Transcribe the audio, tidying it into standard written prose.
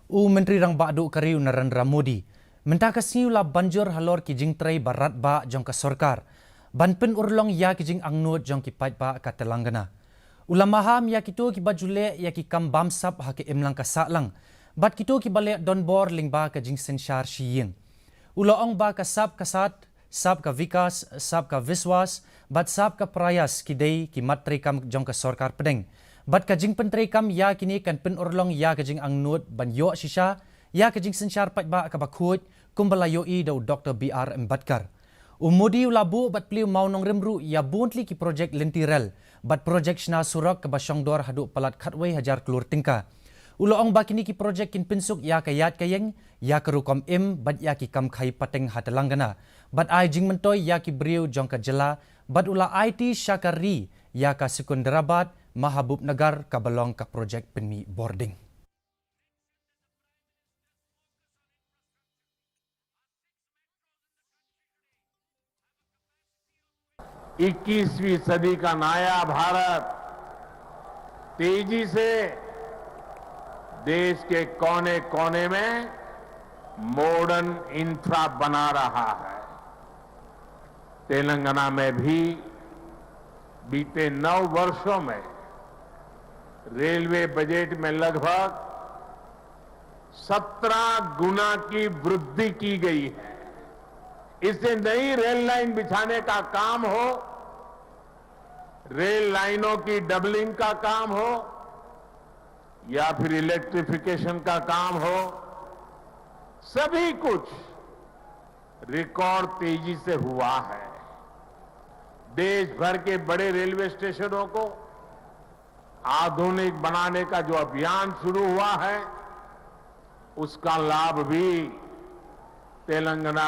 Menteri Rang Ba'du Kariu Narendra Modi mentakasiu la banjur halor ki jingtrai barat ba jong ka sorkar. Banpen urlong ya ki jing angnut jong ki pait ba ka Telangana. Ulamaham ya kitu ki bajule ya ki kam bamsap ha ki imlang ka salang. Bat kitu ki bale donbor lingba ka jing sensyar shiying. Ulaong ba ka sab kasat, sab ka vikas, sab ka viswas, bat sab ka prayas kidei ki matri kam jong ka sorkar pedeng. Bat kajing pentri kam ya kini kan pen urlong ya kajing angnut banyo shisha ya kajing sensyar pat ba ka bakut kumbalayo i do Dr. B.R. Ambedkar. Umudi ulabu bat pliu maunong remru ya buntli ki projek lentirel bat projek shna surak ke basyongdor hadu palat khatway hajar kelur tingka. Uloong ba kini ki projek kin pinsuk ya kayat kayeng ya kerukom im bat ya ki kam khai pateng hatelanggana. Bat ai jing mentoy ya ki briu jong ka jela bat ula IT Syakari ya ka Sekunderabat Mahabub Nagar kabalong ka projek penmi boarding. इक्कीसवीं सदी का नया भारत तेजी से देश के कोने कोने में मॉडर्न इंफ्रा बना रहा है। तेलंगाना में भी बीते 9 वर्षों में रेलवे बजट में लगभग 17 गुना की वृद्धि की गई है। इससे नई रेल लाइन बिछाने का काम हो, रेल लाइनों की डबलिंग का काम हो या फिर इलेक्ट्रिफिकेशन का काम हो, सभी कुछ रिकॉर्ड तेजी से हुआ है। देश भर के बड़े रेलवे स्टेशनों को आधुनिक बनाने का जो अभियान शुरू हुआ है, उसका लाभ भी तेलंगाना